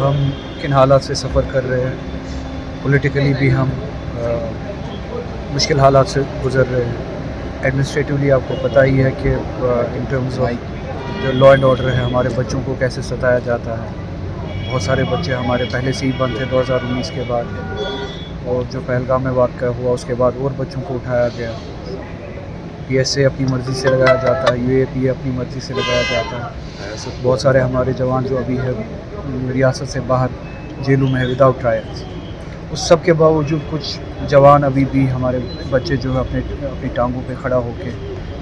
ہم کن حالات سے سفر کر رہے ہیں. پولیٹیکلی بھی ہم مشکل حالات سے گزر رہے ہیں. ایڈمنسٹریٹولی آپ کو پتہ ہی ہے کہ ان ٹرمز آف جو لا اینڈ آرڈر ہے ہمارے بچوں کو کیسے ستایا جاتا ہے. بہت سارے بچے ہمارے پہلے سے ہی بند تھے 2019 کے بعد, اور جو پہلگام میں واقعہ ہوا اس کے بعد اور بچوں کو اٹھایا گیا. پی ایس اے اپنی مرضی سے لگایا جاتا ہے, یو اے پی اپنی مرضی سے لگایا جاتا ہے. بہت سارے ہمارے جوان جو ابھی ہے ریاست سے باہر جیلوں میں ہے وداؤٹ ٹرائلس. اس سب کے باوجود کچھ جوان ابھی بھی ہمارے بچے جو ہے اپنی ٹانگوں پہ کھڑا ہو کے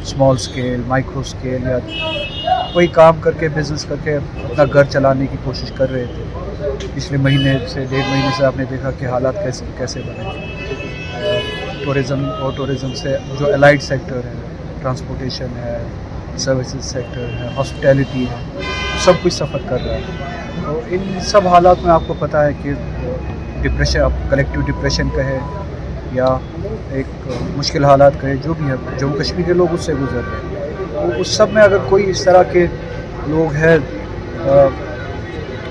اسمال اسکیل, مائکرو اسکیل یا کوئی کام کر کے بزنس کر کے اپنا گھر چلانے کی کوشش کر رہے تھے. پچھلے مہینے سے 1.5 مہینے سے آپ نے دیکھا کہ حالات کیسے بنے. ٹورزم سے جو الائڈ سیکٹر ہے, ٹرانسپورٹیشن ہے, سروسز سیکٹر ہے, ہاسپٹیلٹی ہے, سب کچھ سفر کر رہا ہے. تو ان سب حالات میں آپ کو پتہ ہے کہ ڈپریشن, آپ کلیکٹیو ڈپریشن کہے یا ایک مشکل حالات کہے, جو بھی ہے جموں کشمیر کے لوگ اس سے گزر رہے ہیں. تو اس سب میں اگر کوئی اس طرح کے لوگ ہیں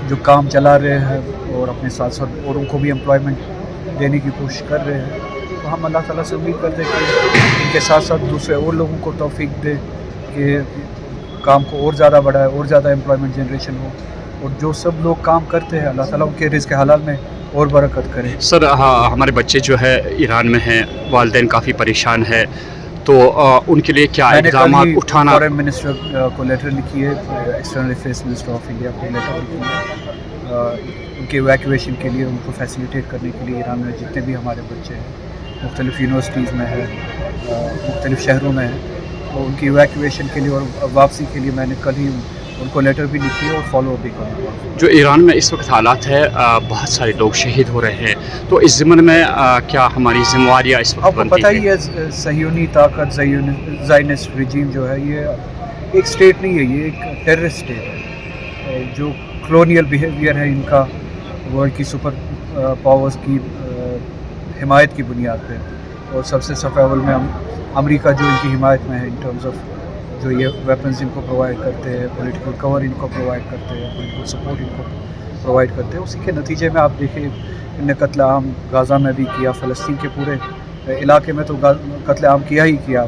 جو کام چلا رہے ہیں اور اپنے ساتھ ساتھ اوروں کو بھی امپلائمنٹ دینے کی کوشش کر رہے ہیں, تو ہم اللہ تعالیٰ سے امید کرتے ہیں کہ ان کے ساتھ ساتھ دوسرے اور لوگوں کو توفیق دے کہ کام کو اور زیادہ بڑھائے, اور زیادہ امپلائمنٹ جنریشن ہو. اور جو سب لوگ کام کرتے ہیں اللہ تعالیٰ ان کے رزق حلال میں اور برکت کرے. سر ہمارے بچے جو ہے ایران میں ہیں, والدین کافی پریشان ہے, تو ان کے لیے کیا اقدامات اٹھانا؟ فارن منسٹر کو لیٹر لکھی ہے, external affairs minister of India کو لیٹر لکھی ہے ان کے ایویکویشن کے لیے, ان کو فیسیلیٹیٹ کرنے کے لیے. ایران میں جتنے بھی ہمارے بچے ہیں مختلف یونیورسٹیز میں ہیں, مختلف شہروں میں ہیں, تو ان کی ایویکویشن کے لیے اور واپسی کے لیے میں نے کل ہی ان کو لیٹر بھی لکھی ہے اور فالو اپ بھی کروں گا. جو ایران میں اس وقت حالات ہے, بہت سارے لوگ شہید ہو رہے ہیں, تو اس ضمن میں کیا ہماری ذمہ داریاں اس وقت آپ کو بنتی پتہ ہی ہے صہیونی طاقت, زائنسٹ رجیم جو ہے یہ ایک اسٹیٹ نہیں ہے, یہ ایک ٹیررسٹ اسٹیٹ ہے. جو کلونیل بیہیویئر ہے ان کا ورلڈ کی سپر پاورز کی حمایت کی بنیاد پہ, اور سب سے صف اول میں امریکہ جو ان کی حمایت میں ہے ان ٹرمز آف جو یہ ویپنز ان کو پرووائڈ کرتے ہیں, پولیٹیکل کور ان کو پرووائڈ کرتے ہیں, پولیٹیکل سپورٹ ان کو پرووائڈ کرتے ہیں. اسی کے نتیجے میں آپ دیکھیں ان نے قتل عام غازہ میں بھی کیا, فلسطین کے پورے علاقے میں تو قتل عام کیا ہی کیا.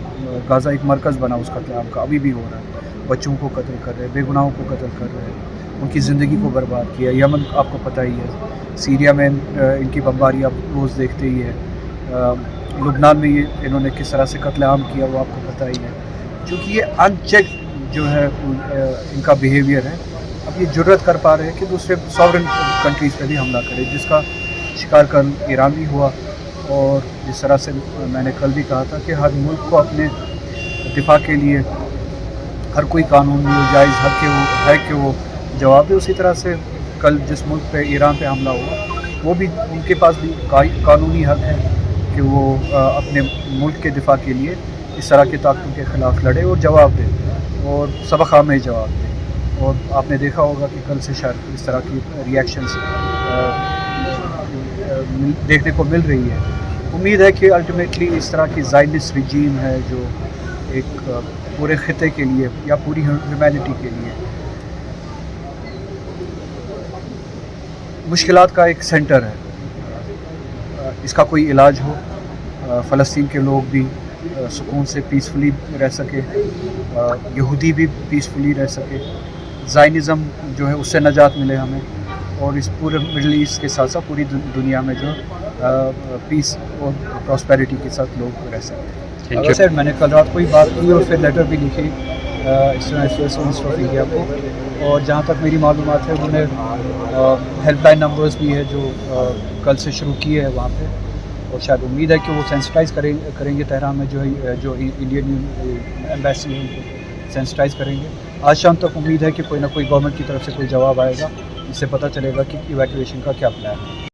غازہ ایک مرکز بنا اس قتل عام کا, ابھی بھی ہو رہا ہے. بچوں کو قتل کر رہے ہیں, بے گناہوں کو قتل کر رہے ہیں, ان کی زندگی کو برباد کیا. یمن آپ کو پتہ ہی ہے, سیریا میں ان کی بمباری آپ روز دیکھتے ہی ہے. لبنان میں یہ انہوں نے کس طرح سے قتل عام کیا وہ آپ کو پتہ ہی ہے. چونکہ یہ ان چیک جو ہے ان کا بیہیویئر ہے, اب یہ جرت کر پا رہے ہیں کہ دوسرے ساورن کنٹریز پہ بھی حملہ کرے, جس کا شکار کل ایران بھی ہوا. اور جس طرح سے میں نے کل بھی کہا تھا کہ ہر ملک کو اپنے دفاع کے لیے ہر کوئی قانون جو جائز حق ہے کہ وہ جواب دے. اسی طرح سے کل جس ملک پہ ایران پہ حملہ ہوا وہ بھی ان کے پاس بھی قانونی حق ہے کہ وہ اپنے ملک کے دفاع کے لیے اس طرح کی طاقتوں کے خلاف لڑے اور جواب دے, اور سبق آمیز جواب دے. اور آپ نے دیکھا ہوگا کہ کل سے شاید اس طرح کی ریئیکشنز دیکھنے کو مل رہی ہے. امید ہے کہ الٹیمیٹلی اس طرح کی زائنسٹ رجیم ہے جو ایک پورے خطے کے لیے یا پوری ہیومینٹی کے لیے مشکلات کا ایک سینٹر ہے, اس کا کوئی علاج ہو, فلسطین کے لوگ بھی سکون سے پیسفلی رہ سکے, یہودی بھی پیسفلی رہ سکے, زائنزم جو ہے اس سے نجات ملے ہمیں, اور اس پورے مڈل ایسٹ کے ساتھ ساتھ پوری دنیا میں جو پیس اور پراسپیرٹی کے ساتھ لوگ رہ سکتے ہیں. سر میں نے کل رات کو ہی بات کی اور پھر لیٹر بھی لکھی external affairs minister of India کو, اور جہاں تک میری معلومات ہے انہیں ہیلپ لائن نمبرز بھی ہے جو کل سے شروع کیے ہیں وہاں پہ, اور شاید امید ہے کہ وہ سینسٹائز کریں گے تہران میں جو انڈین ایمبیسی ہے ان کو سینسٹائز کریں گے. آج شام تک امید ہے کہ کوئی نہ کوئی گورنمنٹ کی طرف سے کوئی جواب آئے گا, اس سے پتہ چلے گا کہ ایویکویشن کا کیا پلان ہے.